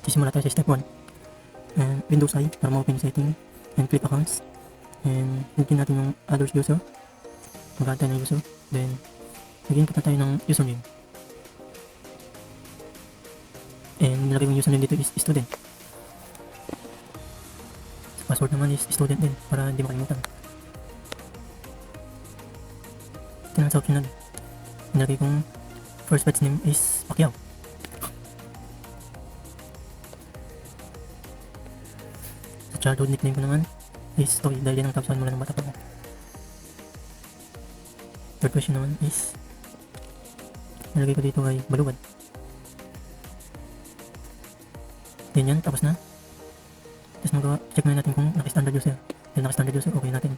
sisimula tayo sa step 1. And Windows I para ma-open yung setting and click accounts. And hintay natin yung others user. Mag-add tayo ng user. Then, mag-input na tayo ng username. And nilagay yung username dito is student. Sa password naman is student din para hindi makalimutan. Ito naman sa optional. Nilagay kong first pet's name is Pacquiao. Sa childhood nickname ko naman is Toy dahil yan ang tapsan mula ng bata pa ko. Third question naman is nilagay ko dito ay Baluwad. Yan yan, tapos na. Tapos check na natin kung naka-standard user. Dahil naka-standard user, okay natin.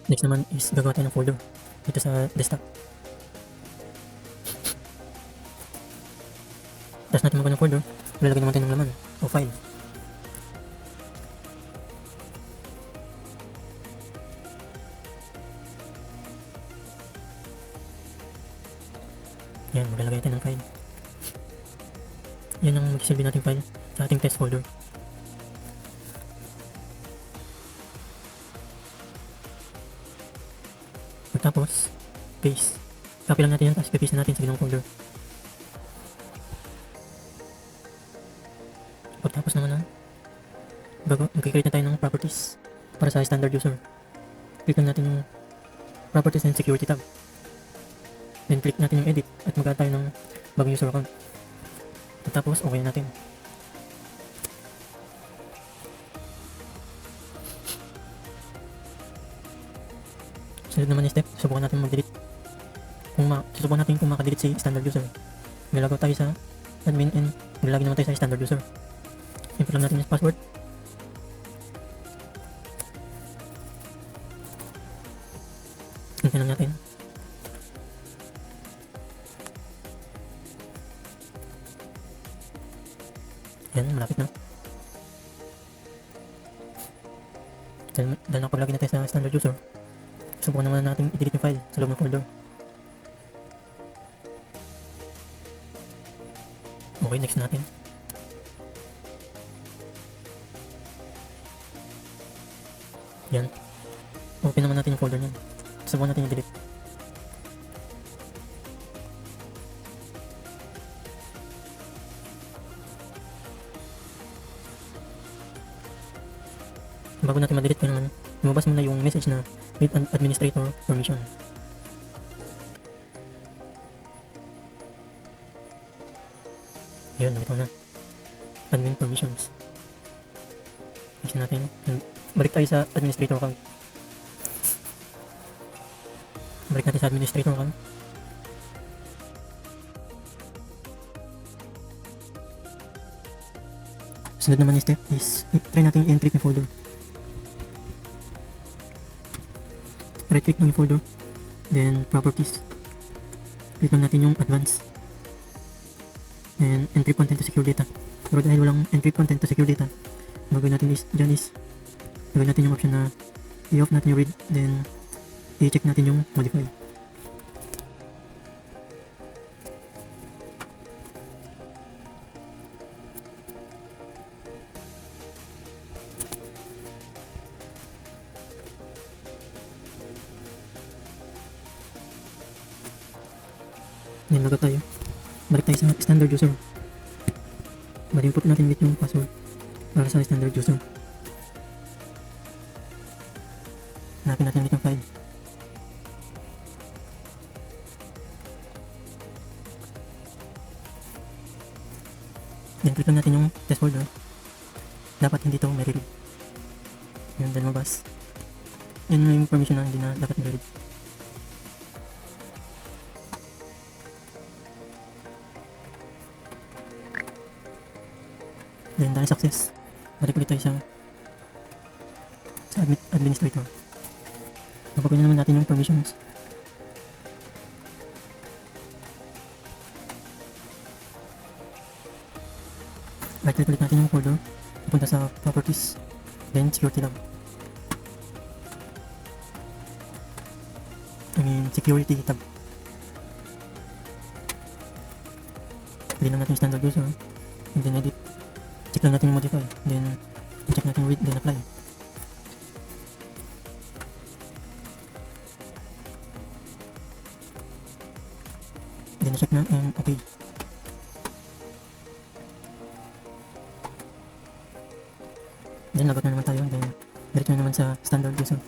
Next naman is gagawa tayo ng folder dito sa desktop. Tapos natin magawa ng folder, lalagay naman tayo ng laman o file. Yan, maglalagay natin ng file. Yan ang magsisilbi nating file sa ating test folder. Tapos, paste. Copy lang natin yan, tapos paste na natin sa ginawang folder. Pagtapos naman na, mag-create na tayo ng properties para sa standard user. Click lang natin yung properties and security tab. Then click natin yung edit at mag-add tayo ng bagong user account. At tapos, okay na natin. Sunod naman yung step, susubukan natin mag-delete. Susubukan natin kung maka-delete si standard user. Maglagaw tayo sa admin and maglagay naman tayo sa standard user. Input lang natin yung password. Hintayin lang natin. Yan, malapit na. Dahil nakapaglagay na tayo sa standard user, subukan naman natin i-delete yung file sa loob ng folder. Okay, next natin. Yan. Open naman natin yung folder niyan. Subukan natin i-delete. Bago natin ma-delete, kailangan lumabas muna yung message na with an administrator permission. Yun, nakita na. Admin permissions. Next natin. Balik tayo sa administrator account. Balik natin sa administrator account. Sunod naman yung step is try natin i-encrypt yung folder. Right click lang yung folder, then properties, click lang natin yung advanced and encrypt content to secure data. Pero dahil walang encrypt content to secure data, gagawin natin is dyan is gagawin natin yung option na i-off natin yung read, then i-check natin yung modify. Then lagot tayo. Balik tayo sa standard user. Bali input natin ulit yung password para sa standard user. Hanapin natin ulit yung file. Then click lang natin yung test folder. Dapat hindi ito may read. Yun, then mabas. Yan yung permission na hindi na dapat may read. Then dahil success, balik ulit tayo sa administrator. Napagawin na naman natin yung permissions. Right click ulit natin yung folder, pupunta sa properties, then security tab. Security tab. Piliin lang natin yung standard user. And then edit. Check lang natin yung modify. Then, check natin read, then apply. Then, check na and okay. Then, lagot na naman tayo. Then, diretso na naman sa standard user.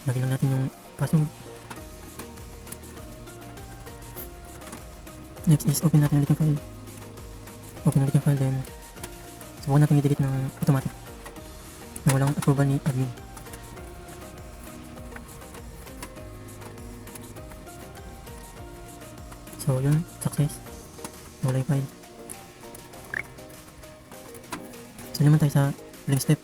Lagyan lang natin yung password. Next is open natin ulit yung file. Open ulit yung file, then subukan natin i-delete ng automatic na walang approval ni admin. So yun, success. Wala yung file. So naman tayo sa link step.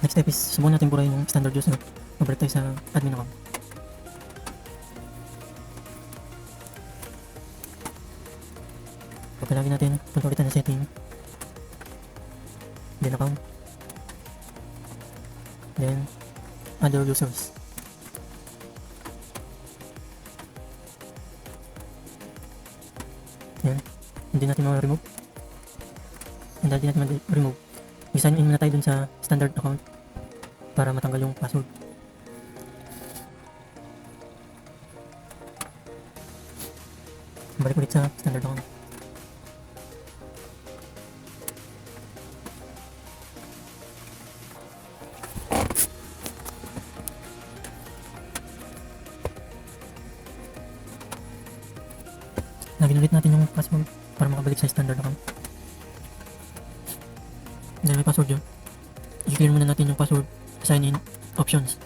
Next step is subukan natin burahin yung standard user. Mabalik tayo sa admin account. Pagkalagin natin, punta ulit na setting. Then account. Then other users. Yan. Hindi natin ma-remove. And dahil hindi natin ma-remove, i-sign in muna tayo dun sa standard account para matanggal yung password. Balik ulit sa standard account. Lagyan ulit natin yung password para makabalik sa standard account. Dahil may password yun, i-clear muna natin yung password sign in options.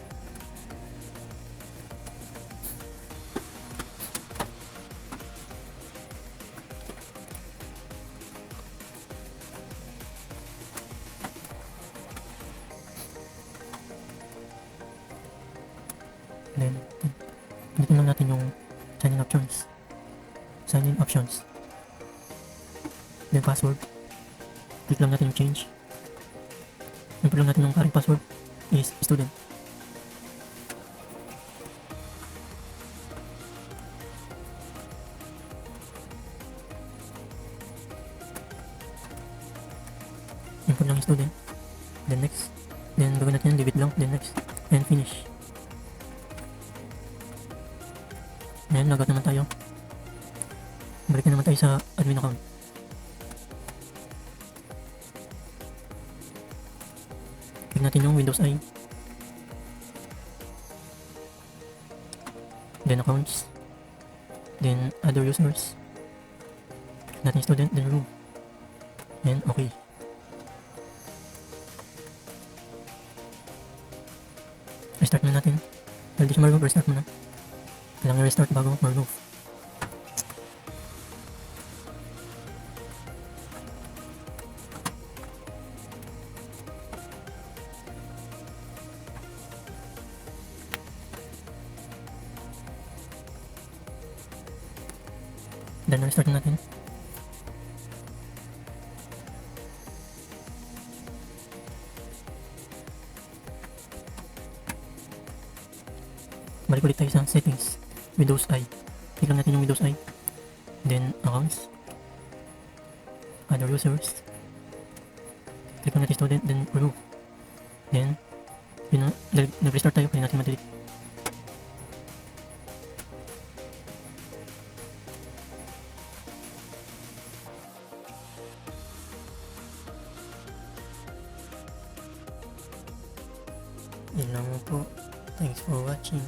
Then, dito lang natin yung sign in options. Sign in options. Then password. Click lang natin yung change. Input lang natin yung current password is student. Input lang yung student. Then next. Then gawin natin yung leave it lang. Then next. And finish. Then logout naman tayo. Balik na naman tayo sa admin account. Click natin yung Windows I. Then accounts. Then other users. Click natin student, then remove. And okay. Restart na natin. Dahil di siya ma-remove, restart muna. Kailangan restart bago ma-remove. Then restart na natin. Balik ulit tayo sa settings. Windows I. Click lang natin yung Windows I. Then accounts. Other users. Click lang natin student. Then remove. Then yun na. Nag-restart tayo. Pwede natin ma-delete. Yun lang po. Thanks for watching.